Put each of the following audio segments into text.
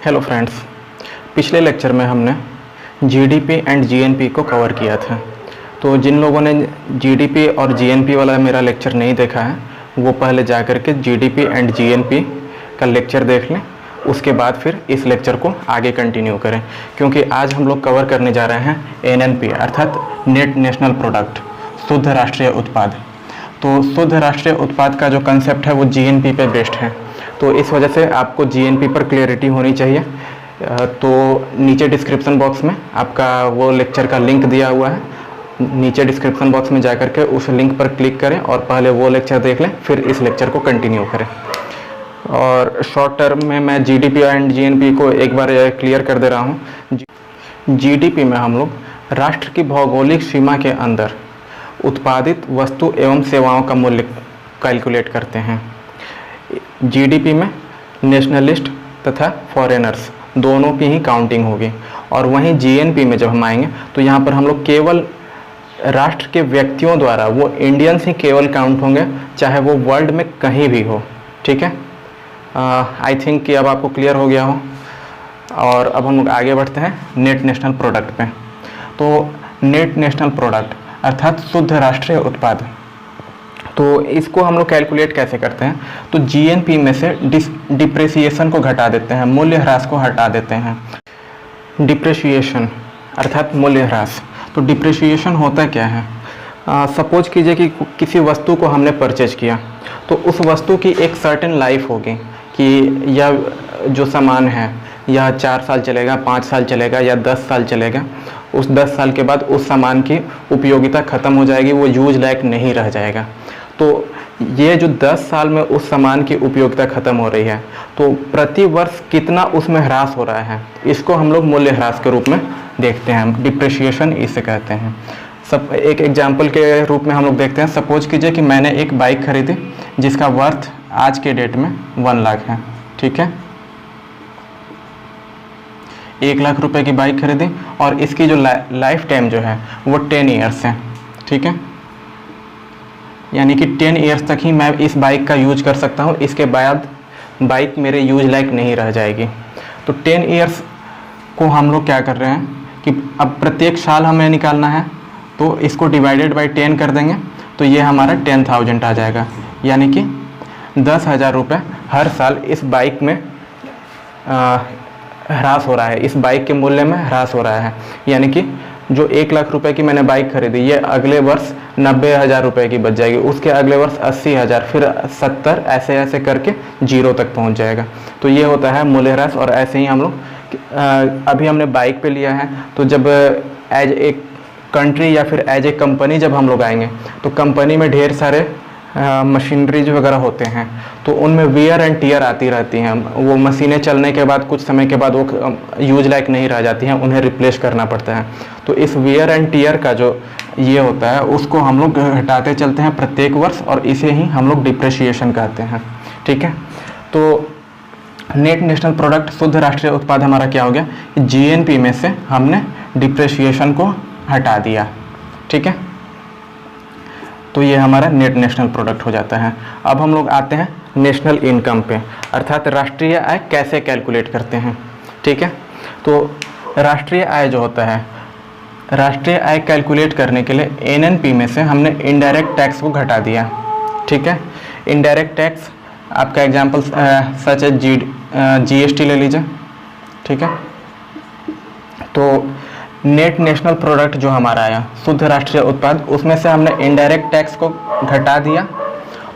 Hello friends, पिछले lecture में हमने जीडीपी एंड जीएनपी को कवर किया था। तो जिन लोगों ने जीडीपी और जीएनपी वाला मेरा लेक्चर नहीं देखा है वो पहले जा कर के जीडीपी एंड जीएनपी का लेक्चर देख लें, उसके बाद फिर इस लेक्चर को आगे कंटिन्यू करें, क्योंकि आज हम लोग कवर करने जा रहे हैं एनएनपी अर्थात नेट नेशनल प्रोडक्ट, शुद्ध राष्ट्रीय उत्पाद। तो शुद्ध राष्ट्रीय उत्पाद का जो कंसेप्ट है वो जीएनपी पे बेस्ड है, तो इस वजह से आपको जीएनपी पर क्लियरिटी होनी चाहिए। तो नीचे डिस्क्रिप्शन बॉक्स में आपका वो लेक्चर का लिंक दिया हुआ है, नीचे डिस्क्रिप्शन बॉक्स में जाकर के उस लिंक पर क्लिक करें और पहले वो लेक्चर देख लें, फिर इस लेक्चर को कंटिन्यू करें। और शॉर्ट टर्म में मैं जीडीपी एंड जीएनपी को एक बार क्लियर कर दे रहा हूँ। जीडीपी में हम लोग राष्ट्र की भौगोलिक सीमा के अंदर उत्पादित वस्तु एवं सेवाओं का मूल्य कैलकुलेट करते हैं। जीडीपी में नेशनलिस्ट तथा फॉरेनर्स दोनों की ही काउंटिंग होगी, और वहीं जीएनपी में जब हम आएंगे तो यहाँ पर हम लोग केवल राष्ट्र के व्यक्तियों द्वारा, वो इंडियंस ही केवल काउंट होंगे, चाहे वो वर्ल्ड में कहीं भी हो। ठीक है, आई थिंक कि अब आपको क्लियर हो गया हो। और अब हम लोग आगे बढ़ते हैं नेट नेशनल प्रोडक्ट पे। तो नेट नेशनल प्रोडक्ट अर्थात शुद्ध राष्ट्रीय उत्पाद, तो इसको हम लोग कैलकुलेट कैसे करते हैं? तो जीएनपी में से डिप्रेशिएशन को घटा देते हैं, मूल्य ह्रास को हटा देते हैं। डिप्रेशिएशन अर्थात मूल्य ह्रास। तो डिप्रेशिएशन होता क्या है? सपोज कीजिए कि किसी वस्तु को हमने परचेज किया, तो उस वस्तु की एक सर्टेन लाइफ होगी कि यह जो सामान है यह 4 साल चलेगा, 5 साल चलेगा या 10 साल चलेगा। उस 10 साल के बाद उस सामान की उपयोगिता ख़त्म हो जाएगी, वो यूज लायक नहीं रह जाएगा। तो ये जो 10 साल में उस सामान की उपयोगिता ख़त्म हो रही है, तो प्रति वर्ष कितना उसमें ह्रास हो रहा है, इसको हम लोग मूल्य ह्रास के रूप में देखते हैं। डिप्रिशिएशन इसे कहते हैं। सब एक एग्जाम्पल के रूप में हम लोग देखते हैं। सपोज कीजिए कि मैंने एक बाइक खरीदी जिसका वर्थ आज के डेट में 1 लाख है। ठीक है, 1 लाख रुपए की बाइक खरीदी और इसकी जो लाइफ टाइम जो है वो 10 ईयर्स है। ठीक है, यानी कि 10 ईयर्स तक ही मैं इस बाइक का यूज कर सकता हूँ, इसके बाद बाइक मेरे यूज लायक नहीं रह जाएगी। तो 10 ईयर्स को हम लोग क्या कर रहे हैं कि अब प्रत्येक साल हमें निकालना है, तो इसको डिवाइडेड बाई 10 कर देंगे, तो ये हमारा 10,000 आ जाएगा। यानी कि 10,000 रुपये हर साल इस बाइक में ह्रास हो रहा है, इस बाइक के मूल्य में ह्रास हो रहा है। यानी कि जो 1 लाख रुपए की मैंने बाइक खरीदी, ये अगले वर्ष 90,000 रुपये की बच जाएगी, उसके अगले वर्ष 80,000, फिर 70, ऐसे ऐसे करके 0 तक पहुंच जाएगा। तो ये होता है मूल्य ह्रास। और ऐसे ही हम लोग अभी हमने बाइक पे लिया है, तो जब एज ए कंट्री या फिर एज ए कंपनी जब हम लोग आएंगे, तो कंपनी में ढेर सारे मशीनरीज वगैरह होते हैं, तो उनमें वियर एंड टीयर आती रहती हैं। वो मशीनें चलने के बाद कुछ समय के बाद वो यूज लायक नहीं रह जाती हैं, उन्हें रिप्लेस करना पड़ता है। तो इस वियर एंड टीयर का जो ये होता है उसको हम लोग घटाते चलते हैं प्रत्येक वर्ष, और इसे ही हम लोग डिप्रेशिएशन कहते हैं। ठीक है, तो नेट नेशनल प्रोडक्ट शुद्ध राष्ट्रीय उत्पाद हमारा क्या हो गया? जीएनपी में से हमने डिप्रेशिएशन को हटा दिया। ठीक है, तो ये हमारा नेट नेशनल प्रोडक्ट हो जाता है। अब हम लोग आते हैं नेशनल इनकम पे, अर्थात राष्ट्रीय आय कैसे कैलकुलेट करते हैं। ठीक है, तो राष्ट्रीय आय जो होता है, राष्ट्रीय आय कैलकुलेट करने के लिए एनएनपी में से हमने इनडायरेक्ट टैक्स को घटा दिया। ठीक है, इनडायरेक्ट टैक्स आपका एग्जाम्पल सच है जीएसटी ले लीजिए। ठीक है, तो नेट नेशनल प्रोडक्ट जो हमारा आया शुद्ध राष्ट्रीय उत्पाद, उसमें से हमने इनडायरेक्ट टैक्स को घटा दिया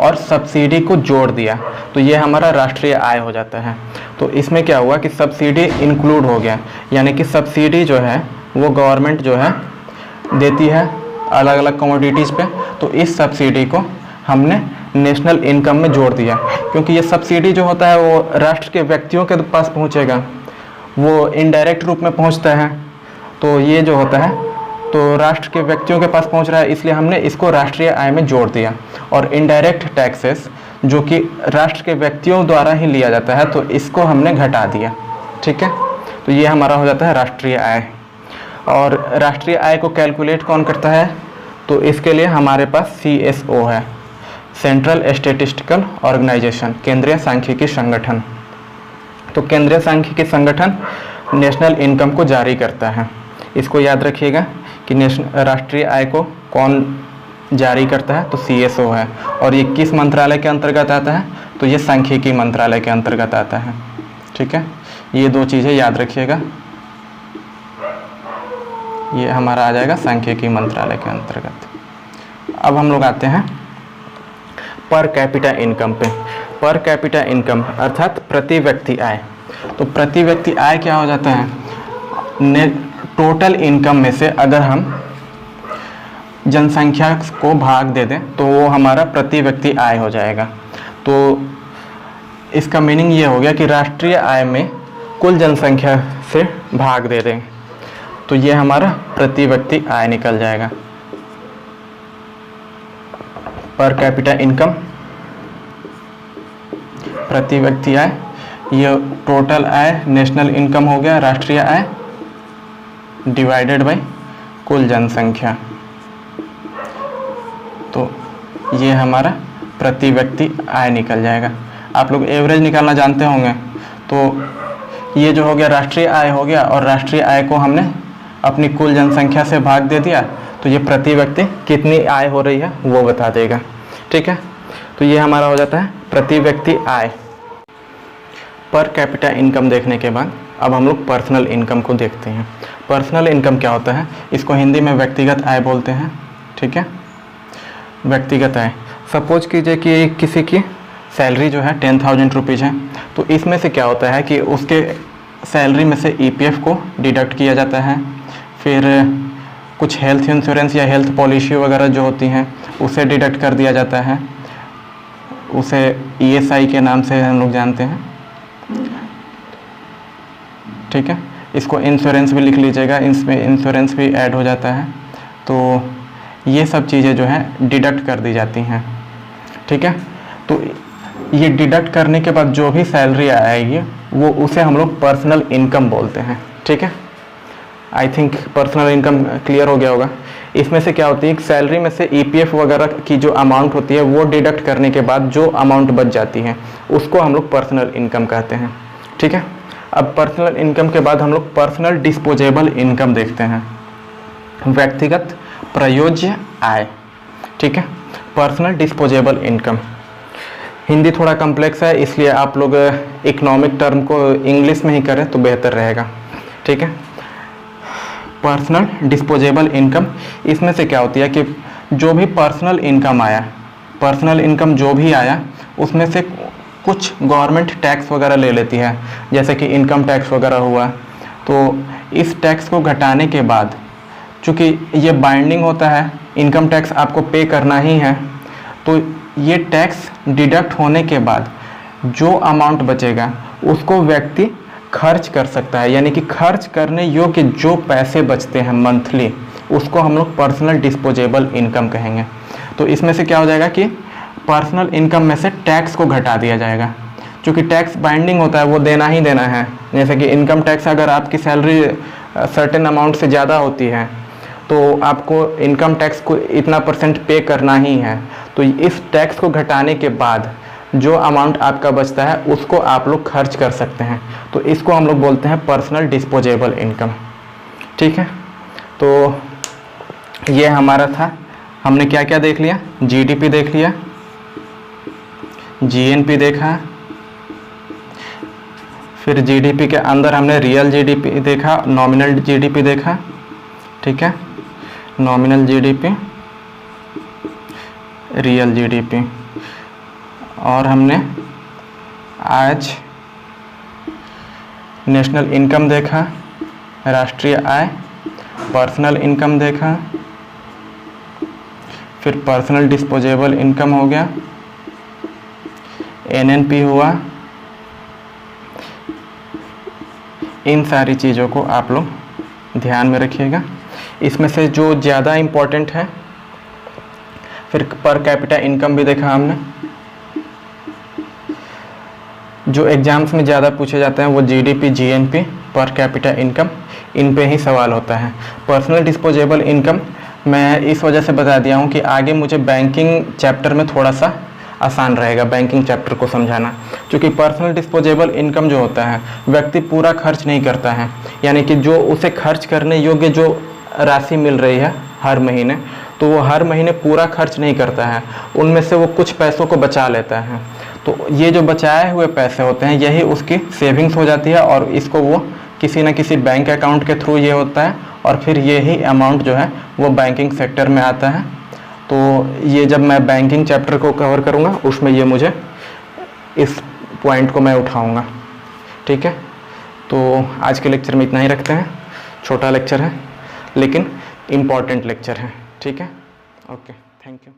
और सब्सिडी को जोड़ दिया, तो ये हमारा राष्ट्रीय आय हो जाता है। तो इसमें क्या हुआ कि सब्सिडी इंक्लूड हो गया, यानी कि सब्सिडी जो है वो गवर्नमेंट जो है देती है अलग अलग कमोडिटीज़ पे, तो इस सब्सिडी को हमने नेशनल इनकम में जोड़ दिया, क्योंकि ये सब्सिडी जो होता है वो राष्ट्र के व्यक्तियों के पास पहुँचेगा, वो इनडायरेक्ट रूप में पहुँचता है। तो ये जो होता है तो राष्ट्र के व्यक्तियों के पास पहुंच रहा है, इसलिए हमने इसको राष्ट्रीय आय में जोड़ दिया। और इनडायरेक्ट टैक्सेस जो कि राष्ट्र के व्यक्तियों द्वारा ही लिया जाता है, तो इसको हमने घटा दिया। ठीक है, तो ये हमारा हो जाता है राष्ट्रीय आय। और राष्ट्रीय आय को कैलकुलेट कौन करता है? तो इसके लिए हमारे पास CSO है, सेंट्रल स्टैटिस्टिकल ऑर्गेनाइजेशन, केंद्रीय सांख्यिकी संगठन। तो केंद्रीय सांख्यिकी संगठन नेशनल इनकम को जारी करता है। इसको याद रखिएगा कि राष्ट्रीय आय को कौन जारी करता है, तो CSO है। और ये किस मंत्रालय के अंतर्गत आता है, तो ये सांख्यिकी मंत्रालय के अंतर्गत आता है। ठीक है, ये दो चीज़ें याद रखिएगा। ये हमारा आ जाएगा सांख्यिकी मंत्रालय के अंतर्गत। अब हम लोग आते हैं पर कैपिटा इनकम पे। पर कैपिटा इनकम अर्थात प्रति व्यक्ति आय। तो प्रति व्यक्ति आय क्या हो जाता है, टोटल इनकम में से अगर हम जनसंख्या को भाग दे दें तो वो हमारा प्रति व्यक्ति आय हो जाएगा। तो इसका मीनिंग ये हो गया कि राष्ट्रीय आय में कुल जनसंख्या से भाग दे दें तो ये हमारा प्रति व्यक्ति आय निकल जाएगा। पर कैपिटा इनकम प्रति व्यक्ति आय, ये टोटल आय नेशनल इनकम हो गया, राष्ट्रीय आय डिवाइडेड बाय कुल जनसंख्या। तो ये हमारा प्रति व्यक्ति आय निकल जाएगा। आप लोग एवरेज निकालना जानते होंगे। तो ये जो हो गया राष्ट्रीय आय हो गया, और राष्ट्रीय आय को हमने अपनी कुल जनसंख्या से भाग दे दिया तो ये प्रति व्यक्ति कितनी आय हो रही है वो बता देगा। ठीक है, तो ये हमारा हो जाता है प्रति व्यक्ति आय। पर कैपिटा इनकम देखने के बाद अब हम लोग पर्सनल इनकम को देखते हैं। पर्सनल इनकम क्या होता है, इसको हिंदी में व्यक्तिगत आय बोलते हैं। ठीक है, व्यक्तिगत आय। सपोज कीजिए कि किसी की सैलरी जो है 10,000 रुपीज़ है, तो इसमें से क्या होता है कि उसके सैलरी में से EPF को डिडक्ट किया जाता है, फिर कुछ हेल्थ इंश्योरेंस या हेल्थ पॉलिसी वगैरह जो होती हैं उसे डिडक्ट कर दिया जाता है, उसे ESI के नाम से हम लोग जानते हैं। ठीक है, इसको इंश्योरेंस भी लिख लीजिएगा, इसमें इंश्योरेंस भी ऐड हो जाता है। तो ये सब चीज़ें जो हैं डिडक्ट कर दी जाती हैं। ठीक है, तो ये डिडक्ट करने के बाद जो भी सैलरी आएगी वो उसे हम लोग पर्सनल इनकम बोलते हैं। ठीक है, I think personal income clear हो गया होगा। इसमें से क्या होती है, सैलरी में से EPF वगैरह की जो अमाउंट होती है वो डिडक्ट करने के बाद जो अमाउंट बच जाती है उसको हम लोग पर्सनल इनकम कहते हैं। ठीक है, अब पर्सनल इनकम के बाद हम लोग पर्सनल डिस्पोजेबल इनकम देखते हैं, व्यक्तिगत प्रयोज्य आय। ठीक है, पर्सनल डिस्पोजेबल इनकम। हिंदी थोड़ा कम्प्लेक्स है, इसलिए आप लोग इकोनॉमिक टर्म को इंग्लिश में ही करें तो बेहतर रहेगा। ठीक है, पर्सनल डिस्पोजेबल इनकम, इसमें से क्या होती है कि जो भी पर्सनल इनकम आया, पर्सनल इनकम जो भी आया उसमें से कुछ गवर्नमेंट टैक्स वगैरह ले लेती है, जैसे कि इनकम टैक्स वगैरह हुआ। तो इस टैक्स को घटाने के बाद, चूँकि ये बाइंडिंग होता है, इनकम टैक्स आपको पे करना ही है, तो ये टैक्स डिडक्ट होने के बाद जो अमाउंट बचेगा उसको व्यक्ति खर्च कर सकता है, यानी कि खर्च करने योग्य जो पैसे बचते हैं मंथली उसको हम लोग पर्सनल डिस्पोजेबल इनकम कहेंगे। तो इसमें से क्या हो जाएगा कि पर्सनल इनकम में से टैक्स को घटा दिया जाएगा, क्योंकि टैक्स बाइंडिंग होता है, वो देना ही देना है। जैसे कि इनकम टैक्स अगर आपकी सैलरी सर्टेन अमाउंट से ज़्यादा होती है तो आपको इनकम टैक्स को इतना % पे करना ही है। तो इस टैक्स को घटाने के बाद जो अमाउंट आपका बचता है उसको आप लोग खर्च कर सकते हैं, तो इसको हम लोग बोलते हैं पर्सनल डिस्पोजेबल इनकम। ठीक है, तो ये हमारा था, हमने क्या क्या देख लिया, GDP देख लिया, GNP देखा, फिर GDP के अंदर हमने रियल GDP देखा, नॉमिनल GDP देखा। ठीक है, नॉमिनल GDP, रियल GDP, और हमने आज नेशनल इनकम देखा, राष्ट्रीय आय, पर्सनल इनकम देखा, फिर पर्सनल डिस्पोजेबल इनकम हो गया, NNP हुआ। इन सारी चीज़ों को आप लोग ध्यान में रखिएगा। इसमें से जो ज़्यादा इम्पोर्टेंट है, फिर पर कैपिटा इनकम भी देखा हमने। जो एग्जाम्स में ज़्यादा पूछे जाते हैं वो GDP, GNP, per capita income, इन पे ही सवाल होता है। पर्सनल डिस्पोजेबल इनकम मैं इस वजह से बता दिया हूँ कि आगे मुझे बैंकिंग चैप्टर में थोड़ा सा आसान रहेगा बैंकिंग चैप्टर को समझाना। क्योंकि पर्सनल डिस्पोजेबल इनकम जो होता है व्यक्ति पूरा खर्च नहीं करता है, यानी कि जो उसे खर्च करने योग्य जो राशि मिल रही है हर महीने, तो वो हर महीने पूरा खर्च नहीं करता है, उनमें से वो कुछ पैसों को बचा लेता है। तो ये जो बचाए हुए पैसे होते हैं यही उसकी सेविंग्स हो जाती है, और इसको वो किसी न किसी बैंक अकाउंट के थ्रू ये होता है, और फिर यही अमाउंट जो है वो बैंकिंग सेक्टर में आता है। तो ये जब मैं बैंकिंग चैप्टर को कवर करूँगा उसमें ये मुझे इस पॉइंट को मैं उठाऊँगा। ठीक है, तो आज के लेक्चर में इतना ही रखते हैं। छोटा लेक्चर है लेकिन इम्पॉर्टेंट लेक्चर है। ठीक है, ओके, थैंक यू।